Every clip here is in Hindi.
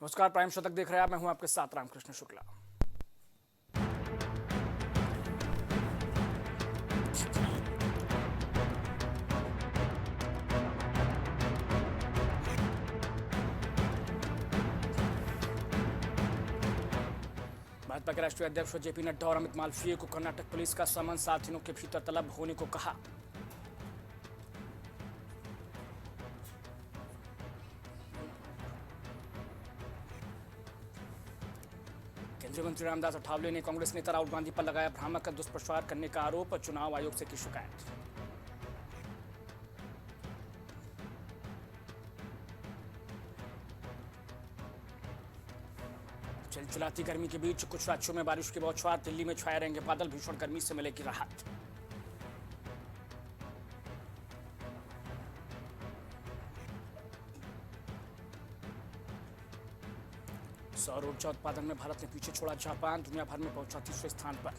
नमस्कार, प्राइम शतक देख रहे हैं आप। मैं हूं आपके साथ रामकृष्ण शुक्ला। भाजपा के राष्ट्रीय अध्यक्ष जेपी नड्डा और अमित मालवीय को कर्नाटक पुलिस का समन 7 दिनों के भीतर तलब होने को कहा। केंद्रीय मंत्री रामदास अठावले ने कांग्रेस नेता राहुल गांधी पर लगाया भ्रामक दुष्प्रचार करने का आरोप। चुनाव आयोग से की शिकायत। चिलचिलाती गर्मी के बीच कुछ राज्यों में बारिश की बौछार। दिल्ली में छाए रहेंगे बादल। भीषण गर्मी से मिलेगी राहत। सौर ऊर्जा उत्पादन में भारत ने पीछे छोड़ा जापान। दुनिया भर में पहुंचा तीसरे स्थान पर।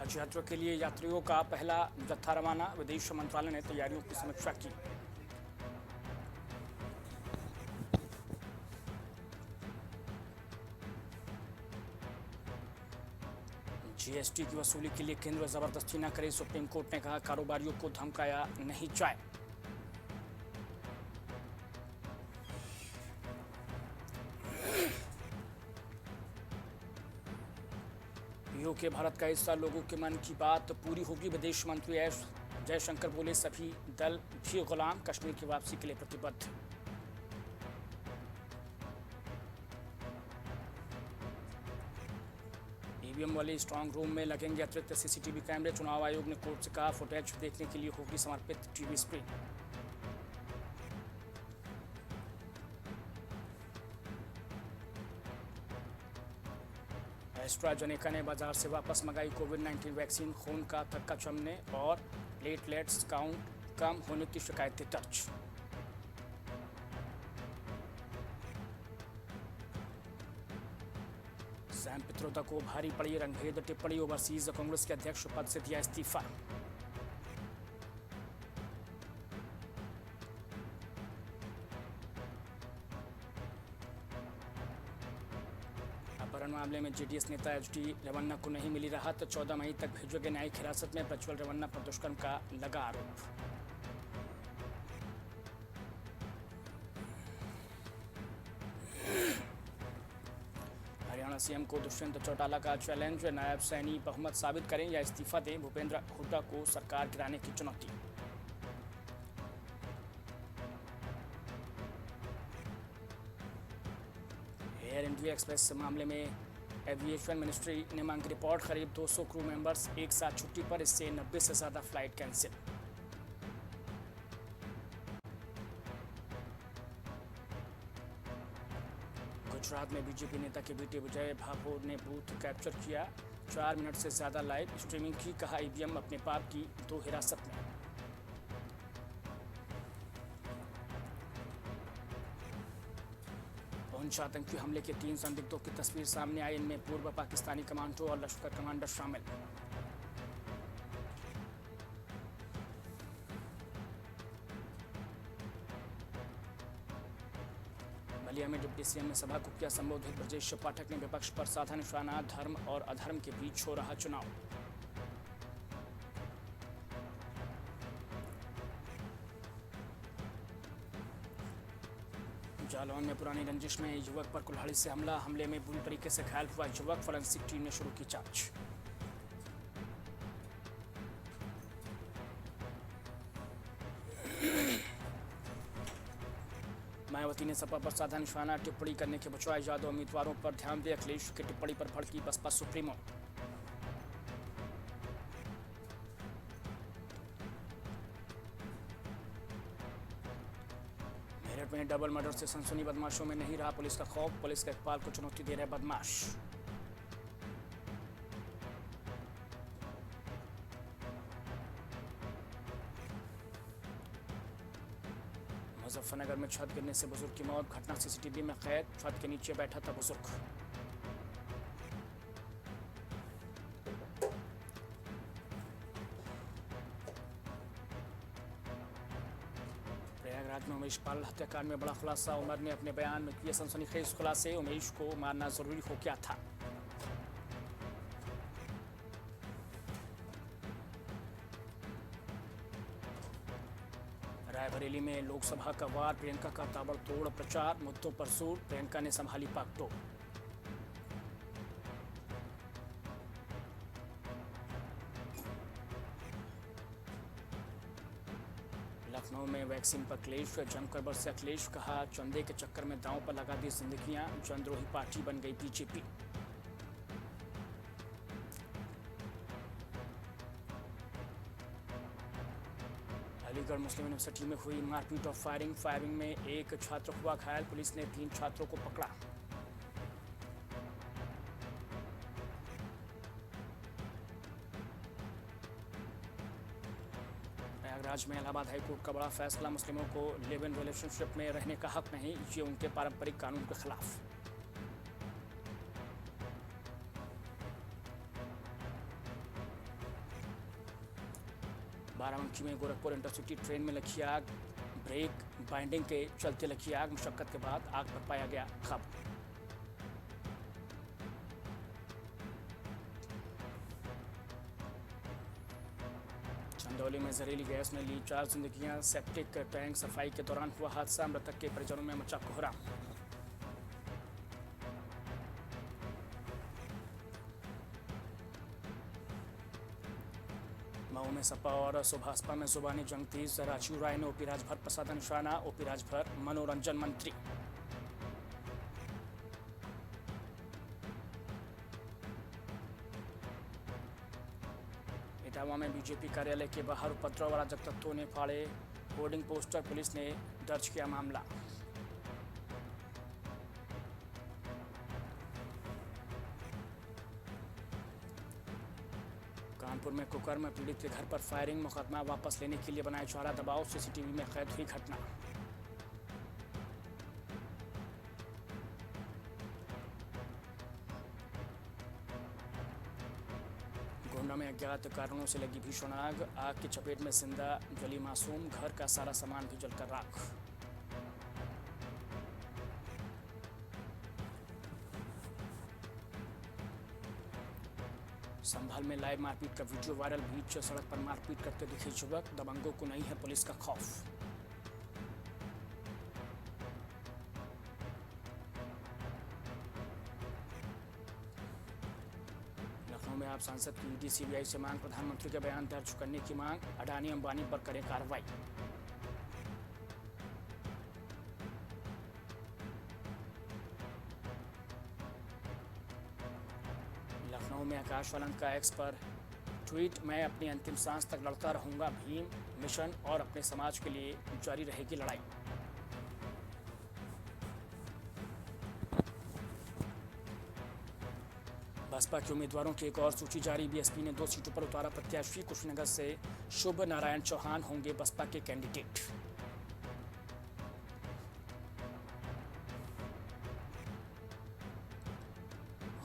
हज यात्रा के लिए यात्रियों का पहला जत्था रवाना। विदेश मंत्रालय ने तैयारियों की समीक्षा की। जीएसटी की वसूली के लिए केंद्र जबरदस्ती न करे। सुप्रीम कोर्ट ने कहा, कारोबारियों को धमकाया नहीं जाए। पीओके भारत का हिस्सा। लोगों के मन की बात पूरी होगी। विदेश मंत्री एस जयशंकर बोले, सभी दल भी गुलाम। कश्मीर की वापसी के लिए प्रतिबद्ध। ईवीएम वाले स्ट्रांग रूम में लगेंगे अतिरिक्त सीसीटीवी कैमरे। चुनाव आयोग ने कोर्ट से कहा, फुटेज देखने के लिए होगी समर्पित टीवी स्क्रीन। एस्ट्राजेनेका ने बाजार से वापस मंगाई कोविड-19 वैक्सीन। खून का थक्का जमने और प्लेटलेट्स काउंट कम होने की शिकायतें दर्ज। सैम पित्रोदा को भारी पड़ी रंगभेद टिप्पणी। ओवरसीज कांग्रेस के अध्यक्ष पद से दिया इस्तीफा। अपहरण मामले में जेडीएस नेता एचडी रेवन्ना को नहीं मिली राहत। 14 मई तक भेजे गए न्यायिक हिरासत में। प्रज्वल रेवन्ना पर दुष्कर्म का लगा आरोप। हरियाणा सीएम को दुष्यंत चौटाला का चैलेंज। नायब सैनी बहुमत साबित करें या इस्तीफा दें। भूपेंद्र हुड्डा को सरकार गिराने की चुनौती। एयर इंडिया एक्सप्रेस मामले में एविएशन मिनिस्ट्री ने मांगी रिपोर्ट। करीब 200 क्रू मेंबर्स एक साथ छुट्टी पर। इससे 90 से ज्यादा फ्लाइट कैंसिल। गुजरात में बीजेपी नेता के बेटे विजय भाभोर ने बूथ कैप्चर किया। 4 मिनट से ज्यादा लाइव स्ट्रीमिंग की। कहा, ईवीएम अपने पाप की 2 हिरासत में। पुंछ आतंकी हमले के 3 संदिग्धों की तस्वीर सामने आई। इनमें पूर्व पाकिस्तानी कमांडो और लश्कर कमांडर शामिल। बलिया में डिप्टी सीएम ने सभा को किया संबोधित। ब्रजेश पाठक ने विपक्ष पर साधा निशाना। धर्म और अधर्म के बीच हो रहा चुनाव। जालौन में पुरानी रंजिश में युवक पर कुल्हाड़ी से हमला। हमले में बुरी तरीके से घायल हुआ युवक। फोरेंसिक टीम ने शुरू की जांच। मायावती ने सपा पर साधा निशाना। टिप्पणी करने के बजाय यादव उम्मीदवारों पर ध्यान दे। अखिलेश की टिप्पणी पर भड़की बसपा सुप्रीमो। मेरठ में डबल मर्डर से सनसनी। बदमाशों में नहीं रहा पुलिस का खौफ। पुलिस के इकबाल को चुनौती दे रहे बदमाश। मुजफ्फरनगर में छत गिरने से बुजुर्ग की मौत। घटना सीसीटीवी में कैद। छत के नीचे बैठा था बुजुर्ग। प्रयाग में उमेश पाल हत्याकांड में बड़ा खुलासा। उमर ने अपने बयान में किए सनसनीखेज खुलासे। उमेश को मारना जरूरी हो क्या था। रायबरेली में लोकसभा का वार। प्रियंका का ताबड़तोड़ प्रचार। मुद्दों पर जोर। प्रियंका ने संभाली पाकटोक। लखनऊ में वैक्सीन पर क्लेश। जमकर बरसे अखिलेश। कहा चंदे के चक्कर में दांव पर लगा दी जिंदगियां। जनद्रोही पार्टी बन गई बीजेपी। अलीगढ़ मुस्लिम यूनिवर्सिटी में हुई मारपीट और फायरिंग में एक छात्र हुआ घायल। पुलिस ने 3 छात्रों को पकड़ा। प्रयागराज में इलाहाबाद हाईकोर्ट का बड़ा फैसला। मुस्लिमों को लिव इन रिलेशनशिप में रहने का हक नहीं, ये उनके पारंपरिक कानून के खिलाफ। बाराबंकी में गोरखपुर इंटरसिटी ट्रेन में लगी आग। ब्रेक बाइंडिंग के चलते लगी आग। मशक्कत के बाद आग पर पाया गया काबू। चंदौली में जहरीली गैस ने ली 4 जिंदगियां। सेप्टिक टैंक सफाई के दौरान हुआ हादसा। मृतक के परिजनों में मचा कोहराम। मऊ में सपा और सुभाषपा में जुबानी जंग तेज। राजीव राय ने ओपी राजभर पर साधा निशाना। ओपी राजभर मनोरंजन मंत्री। इटावा में बीजेपी कार्यालय के बाहर उपद्रव। अराजक तत्वों ने फाड़े होर्डिंग पोस्टर। पुलिस ने दर्ज किया मामला। कानपुर में कुकर्म में पीड़ित के घर पर फायरिंग। मुकदमा वापस लेने के लिए बनाया जा रहा दबाव। सीसीटीवी में कैद हुई घटना। गोंडा में अज्ञात कारणों से लगी भीषण आग। आग की चपेट में जिंदा जली मासूम। घर का सारा सामान भी जलकर राख। संभल में लाइव मारपीट का वीडियो वायरल। बीच सड़क पर मारपीट करते दिखे युवक। दबंगों को नहीं है पुलिस का खौफ। लखनऊ में आप सांसद की ईडी सीबीआई से मांग। प्रधानमंत्री के बयान दर्ज करने की मांग। अडानी अंबानी पर करें कार्रवाई। लखनऊ में आकाश वालंक का एक्स पर ट्वीट। मैं अपनी अंतिम सांस तक लड़ता रहूंगा। भीम मिशन और अपने समाज के लिए जारी रहेगी लड़ाई। बसपा के उम्मीदवारों की एक और सूची जारी। बीएसपी ने 2 सीटों पर उतारा प्रत्याशी। कुशीनगर से शुभ नारायण चौहान होंगे बसपा के कैंडिडेट।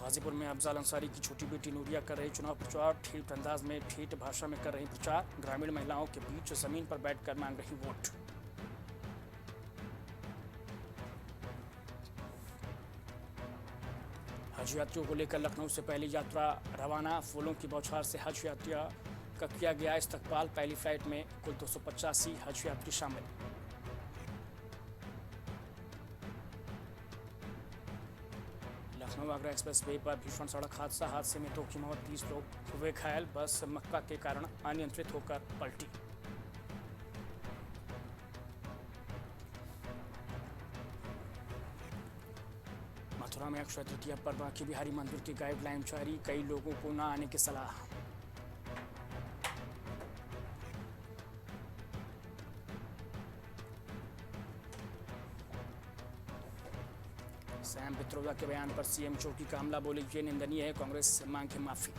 गाजीपुर में अफजाल अंसारी की छोटी बेटी नूरिया कर रही चुनाव प्रचार। ठेठ अंदाज में ठेठ भाषा में कर रही प्रचार। ग्रामीण महिलाओं के बीच जमीन पर बैठकर मांग रही वोट। हज यात्रियों को लेकर लखनऊ से पहली यात्रा रवाना। फूलों की बौछार से हज यात्रियों का किया गया इस्तकबाल। पहली फ्लाइट में कुल 285 हज यात्री शामिल। लखनऊ आगरा एक्सप्रेस वे पर भीषण सड़क हादसा। हादसे में 2 की मौत, 30 लोग हुए घायल। बस मक्का के कारण अनियंत्रित होकर पलटी। मथुरा में अक्षय तृतीया पर बांके बिहारी मंदिर की गाइडलाइन जारी। कई लोगों को न आने की सलाह। सैम पित्रोदा के बयान पर सीएम चौकी का हमला। बोले ये निंदनीय है। कांग्रेस से मांगे माफी।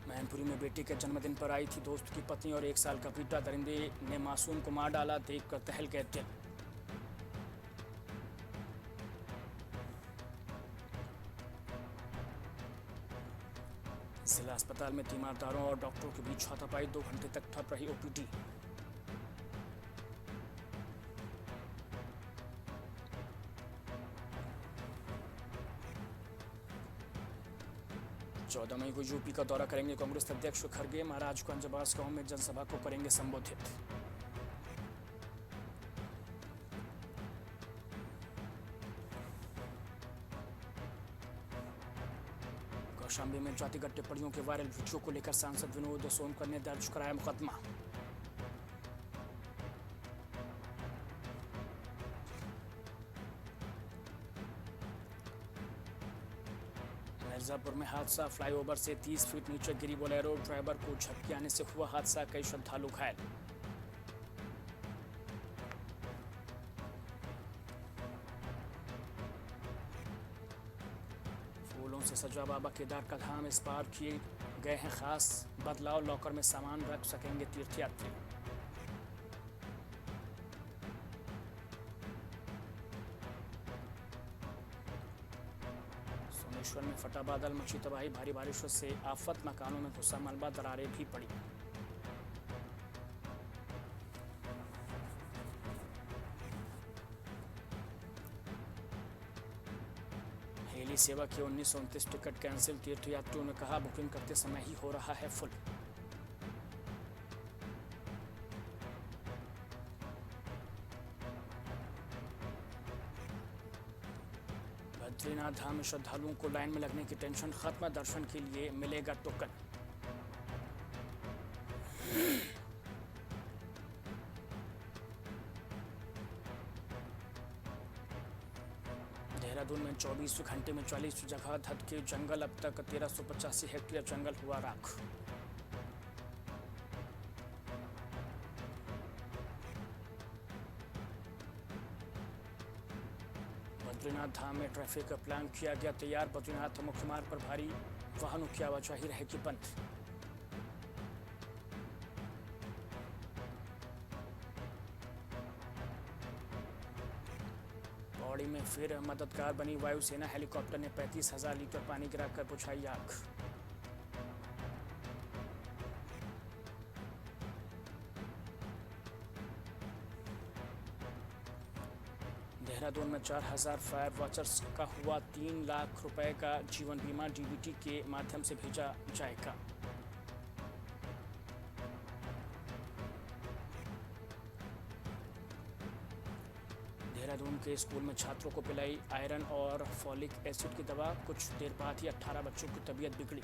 मैनपुरी में बेटे के जन्मदिन पर आई थी दोस्त की पत्नी और 1 साल का बेटा। दरिंदे ने मासूम को मार डाला। देखकर दहल गए दिल। अस्पताल में तीमारदारों और डॉक्टरों के बीच हाथापाई, 2 घंटे तक ठप रही ओपीडी। चौदह मई को यूपी का दौरा करेंगे कांग्रेस अध्यक्ष खड़गे। महाराजगंज बांसगांव में जनसभा को करेंगे संबोधित। कौशाम्बी में जातिगत टिप्पणियों के वायरल वीडियो को लेकर सांसद विनोद सोनकर ने दर्ज कराया मुकदमा। मिर्जापुर में हादसा, फ्लाईओवर से 30 फीट नीचे गिरी बोलेरो, ड्राइवर को झटके आने से हुआ हादसा, कई श्रद्धालु घायल। फूलों से सजा बाबा केदार का धाम, इस बार किए गए हैं खास बदलाव, लॉकर में सामान रख सकेंगे तीर्थयात्री। सोमेश्वर में फटा बादल, मची तबाही, भारी बारिश से आफत, मकानों में घुसा मलबा, दरारें भी पड़ी। हेली सेवा के 1929 टिकट कैंसिल, तीर्थयात्रियों ने कहा बुकिंग करते समय ही हो रहा है फुल। बद्रीनाथ धाम में श्रद्धालुओं को लाइन में लगने की टेंशन खत्म, दर्शन के लिए मिलेगा टोकन। देहरादून में 24 घंटे में 40 जगह धधके जंगल, अब तक 1385 हेक्टेयर जंगल हुआ राख। बद्रीनाथ धाम में ट्रैफिक प्लान किया गया तैयार, बद्रीनाथ मुख्य मार्ग पर भारी वाहनों की आवाजाही रहेगी बंद। पौड़ी में फिर मददगार बनी वायुसेना, हेलीकॉप्टर ने 35,000 लीटर पानी गिराकर बुझाई आग। देहरादून में 4,000 फायर वॉचर्स का हुआ 3 लाख रुपए का जीवन बीमा, डीबीटी के माध्यम से भेजा जाएगा। देहरादून के स्कूल में छात्रों को पिलाई आयरन और फॉलिक एसिड की दवा, कुछ देर बाद ही 18 बच्चों की तबीयत बिगड़ी।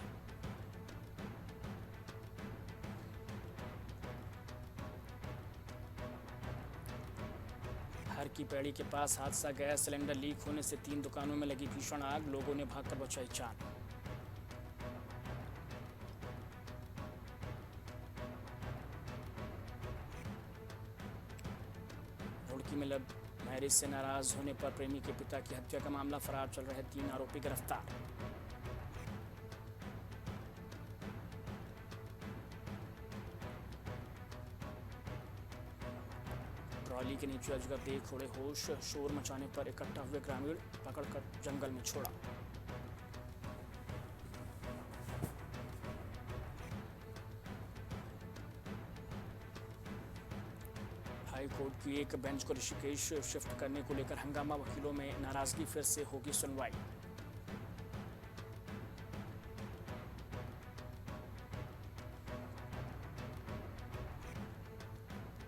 हर की पैड़ी के पास हादसा, गैस सिलेंडर लीक होने से 3 दुकानों में लगी भीषण आग, लोगों ने भागकर बचाई जान। रुड़की में लव मैरिज से नाराज होने पर प्रेमी के पिता की हत्या का मामला, फरार चल रहे 3 आरोपी गिरफ्तार। ट्रॉली के नीचे अजगर देख उड़े होश, शोर मचाने पर इकट्ठा हुए ग्रामीण, पकड़कर जंगल में छोड़ा। हाई कोर्ट की एक बेंच को ऋषिकेश शिफ्ट करने को लेकर हंगामा, वकीलों में नाराजगी, फिर से होगी सुनवाई।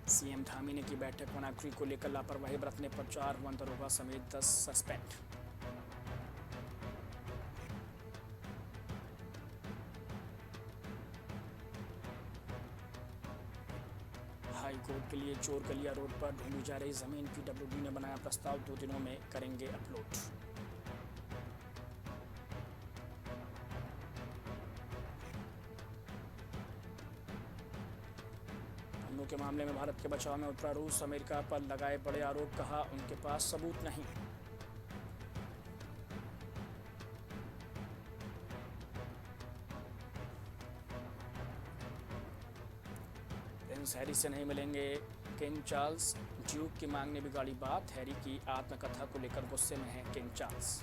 सीएम धामी ने की बैठक, वनाग्री को लेकर लापरवाही बरतने पर 4 वन दरोगा समेत 10 सस्पेंड। हाई कोर्ट के लिए चोरगलिया रोड पर ढूंढी जा रही जमीन, पीडब्ल्यूडी ने बनाया प्रस्ताव, 2 दिनों में करेंगे अपलोड। के मामले में भारत के बचाव में उतरा रूस, अमेरिका पर लगाए बड़े आरोप, कहा उनके पास सबूत नहीं। प्रिंस हैरी से नहीं मिलेंगे किंग चार्ल्स, ड्यूक की मांग ने बिगाड़ी बात, हैरी की आत्मकथा को लेकर गुस्से में है किंग चार्ल्स।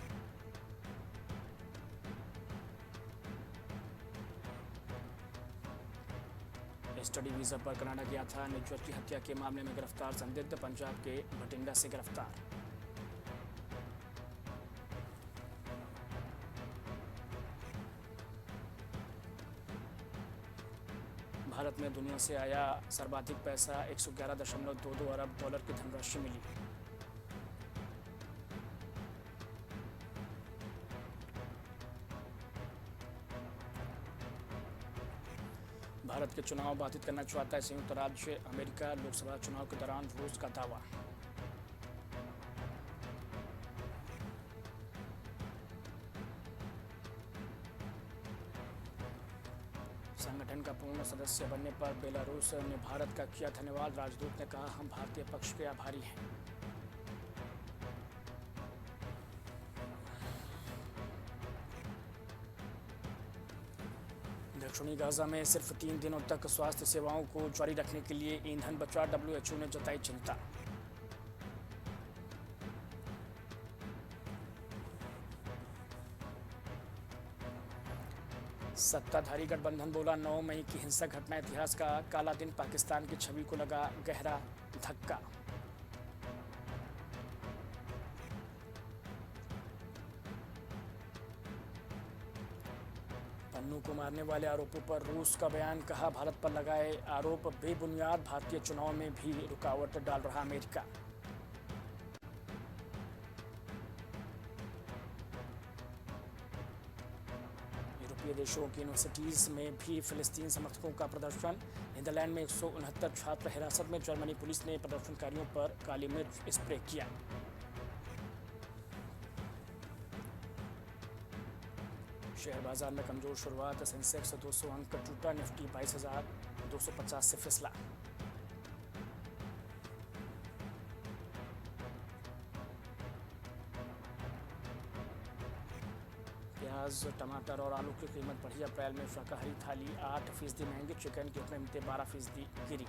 स्टडी वीजा पर कनाडा गया था। निजवर की हत्या के मामले में गिरफ्तार संदिग्ध पंजाब के भटिंडा से गिरफ्तार। भारत में दुनिया से आया सर्वाधिक पैसा, 111.22 अरब डॉलर की धनराशि मिली। भारत के चुनाव बाधित करना चाहता है संयुक्त राज्य अमेरिका, लोकसभा चुनाव के दौरान रूस का दावा। संगठन का पूर्ण सदस्य बनने पर बेलारूस ने भारत का किया धन्यवाद। राजदूत ने कहा, हम भारतीय पक्ष के आभारी हैं। दक्षिणी गाजा में सिर्फ 3 दिनों तक स्वास्थ्य सेवाओं को जारी रखने के लिए ईंधन बचा, WHO ने जताई चिंता। सत्ताधारी गठबंधन बोला, 9 मई की हिंसक घटना इतिहास का काला दिन, पाकिस्तान की छवि को लगा गहरा धक्का। पन्नू को मारने वाले आरोपों पर रूस का बयान, कहा भारत पर लगाए आरोप बेबुनियाद, भारतीय चुनाव में भी रुकावट डाल रहा अमेरिका। यूरोपीय देशों की यूनिवर्सिटीज में भी फिलिस्तीन समर्थकों का प्रदर्शन। नीदरलैंड में 169 छात्र हिरासत में, जर्मनी पुलिस ने प्रदर्शनकारियों पर काली मिर्च स्प्रे किया। शेयर बाजार में कमजोर शुरुआत, सेंसेक्स 200 अंक टूटा, निफ्टी 22,250 से फिसला। प्याज, टमाटर और आलू की कीमत बढ़ी, अप्रैल में शाकाहारी थाली 8% महंगी, चिकन की कीमतें 12% गिरी।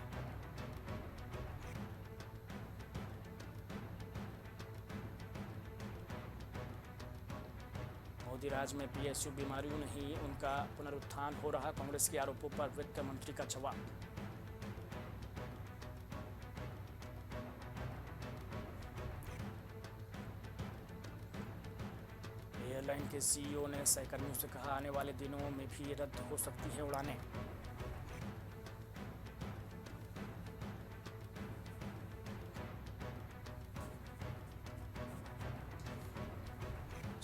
मोदी राज में PSU बीमारियों नहीं, उनका पुनरुत्थान हो रहा, कांग्रेस के आरोपों पर वित्त मंत्री का जवाब। एयरलाइन के CEO ने सहकर्मियों से कहा, आने वाले दिनों में भी रद्द हो सकती है उड़ानें।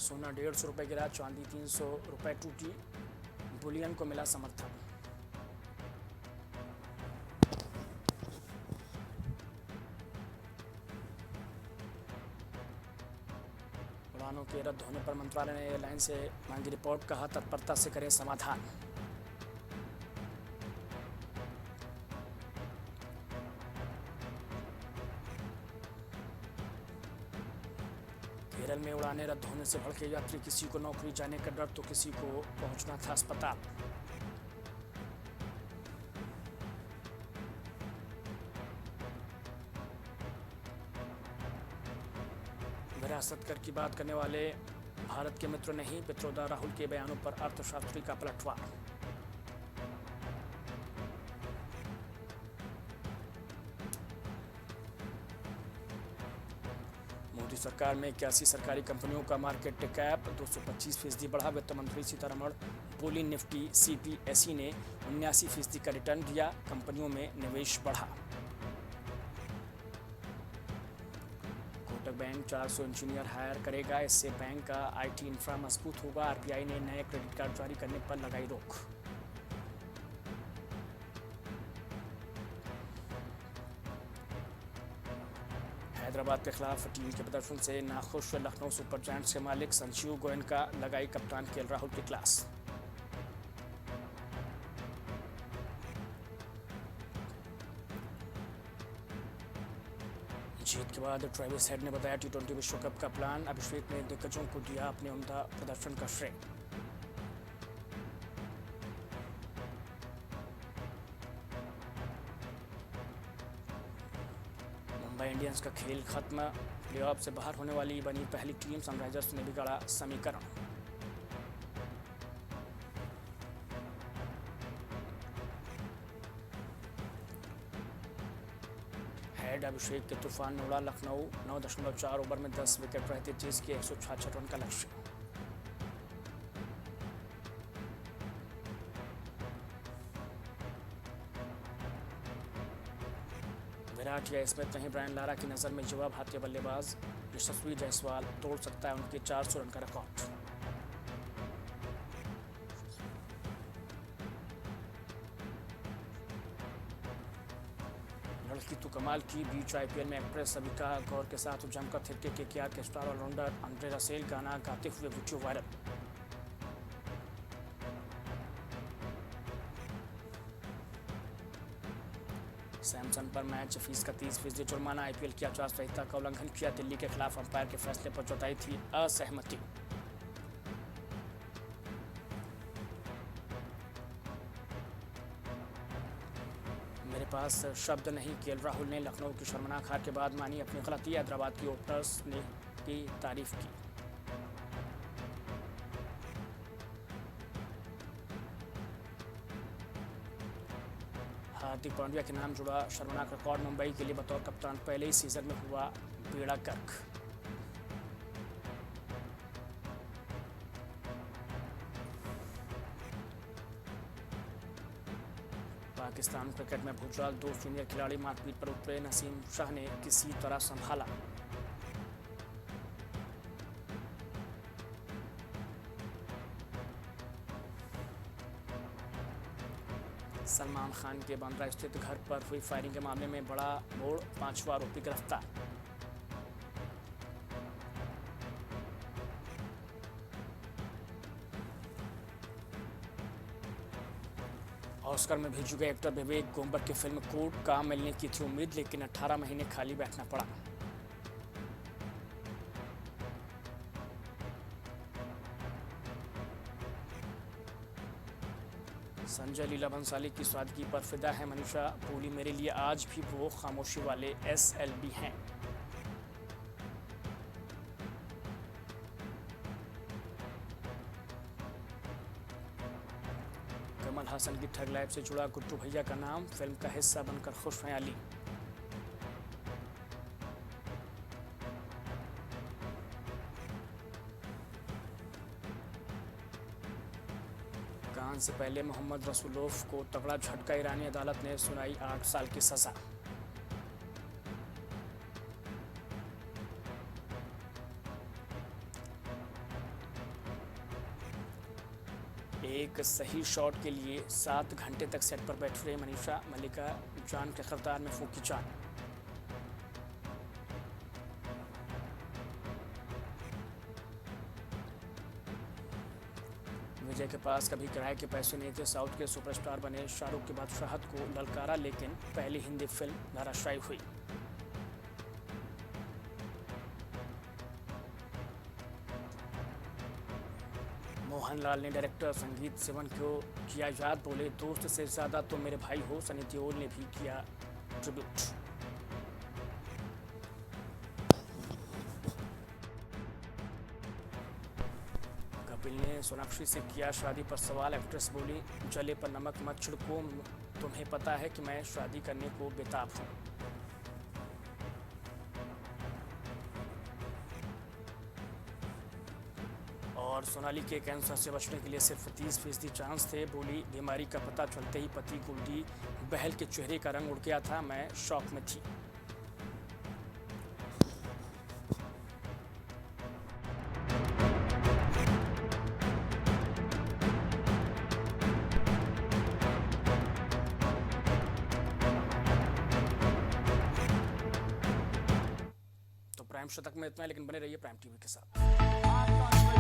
सोना 150 रुपये गिरा, चांदी 300 रुपये टूटी, बुलियन को मिला समर्थन। उड़ानों के रद्द होने पर मंत्रालय ने एयरलाइन से मांगी रिपोर्ट, कहा तत्परता से करें समाधान। केरल में उड़ानें रद्द होने से भड़के यात्री, किसी को नौकरी जाने का डर तो किसी को पहुंचना था अस्पताल। विरासत कर की बात करने वाले भारत के मित्र नहीं, पित्रोदा राहुल के बयानों पर अर्थशास्त्री का पलटवार। मोदी सरकार में 81 सरकारी कंपनियों का मार्केट कैप 225% बढ़ा, वित्त मंत्री सीतारमण बोली, निफ्टी CPSE ने 79% का रिटर्न दिया, कंपनियों में निवेश बढ़ा। कोटक बैंक 400 इंजीनियर हायर करेगा, इससे बैंक का IT इंफ्रा मजबूत होगा। RBI ने नए क्रेडिट कार्ड जारी करने पर लगाई रोक। हैदराबाद के खिलाफ टीम के प्रदर्शन से नाखुश लखनऊ सुपर जायंट्स के मालिक, संजीव गोयनका लगाई कप्तान KL राहुल की क्लास। जीत के बाद ट्रेविस हेड ने बताया T20 विश्व कप का प्लान, अभिषेक ने दिग्गजों को दिया अपने उम्दा प्रदर्शन का श्रेय। मुंबई इंडियंस का खेल खत्म, प्लेऑफ से बाहर होने वाली बनी पहली टीम, सनराइजर्स ने बिगाड़ा समीकरण। अभिषेक के तूफान ने उड़ा लखनऊ। 9.4 ओवर में 10 विकेट रहते चेज के 166 रन का लक्ष्य। विराट या स्मिथ नहीं, ब्रायन लारा की नजर में युवा भारतीय बल्लेबाज यशस्वी जायसवाल तोड़ सकता है उनके 400 रन का रिकॉर्ड। लड़की तो कमाल की, बीच आईपीएल में एक्ट्रेस सविका गौर के साथ जमकर थिरके केकेआर के स्टार ऑलराउंडर अंद्रे रसेल गाना गाते हुए वीडियो वायरल। सैमसंग पर मैच फीस का 30% जुर्माना। आईपीएल की आचार संहिता का उल्लंघन किया, दिल्ली के खिलाफ अंपायर के फैसले पर जताई थी असहमति। मेरे पास शब्द नहीं, केएल राहुल ने लखनऊ की शर्मनाक हार के बाद मानी अपनी गलती। हैदराबाद की ओपनर्स ने की तारीफ की। हार्दिक पांड्या के नाम जुड़ा शर्मनाक रिकॉर्ड। मुंबई के लिए बतौर कप्तान पहले ही सीजन में हुआ बेड़ा गर्क। पाकिस्तान क्रिकेट में भूचाल, 2 सीनियर खिलाड़ी मारपीट पर उतरे। नसीम शाह ने किसी तरह संभाला। सलमान खान के बांद्रा स्थित घर पर हुई फायरिंग के मामले में बड़ा मोड़, 5वां आरोपी गिरफ्तार। ऑस्कर में भेजे गए एक्टर विवेक गोमबर की फिल्म कोर्ट काम मिलने की थी उम्मीद, लेकिन 18 महीने खाली बैठना पड़ा। संजय लीला भंसाली की सादगी पर फिदा है मनीषा। बोली, मेरे लिए आज भी वो खामोशी वाले SLB हैं। कमल हासन की ठग लाइफ से जुड़ा गुड्डू भैया का नाम, फिल्म का हिस्सा बनकर खुश हैं अली। कान से पहले मोहम्मद रसूलोफ को तगड़ा झटका, ईरानी अदालत ने सुनाई 8 साल की सजा। एक सही शॉट के लिए 7 घंटे तक सेट पर बैठ रही मनीषा। मल्लिका जान के किरदार में फूकी जान। विजय के पास कभी किराए के पैसे नहीं थे, साउथ के सुपरस्टार बने। शाहरुख के बाद शाहद को ललकारा, लेकिन पहली हिंदी फिल्म धराशायी हुई। मोहनलाल ने डायरेक्टर संगीत सिवन को किया याद, बोले, दोस्त से ज्यादा तो मेरे भाई हो। सनी देओल ने भी किया ट्रिब्यूट। कपिल ने सोनाक्षी से किया शादी पर सवाल। एक्ट्रेस बोली, जले पर नमक मत छिड़को, तुम्हें पता है कि मैं शादी करने को बेताब हूँ। और सोनाली के कैंसर से बचने के लिए सिर्फ 30% चांस थे। बोली, बीमारी का पता चलते ही पति गुलडी बहल के चेहरे का रंग उड़ गया था, मैं शॉक में थी। तो प्राइम शतक में इतना, लेकिन बने रहिए प्राइम टीवी के साथ।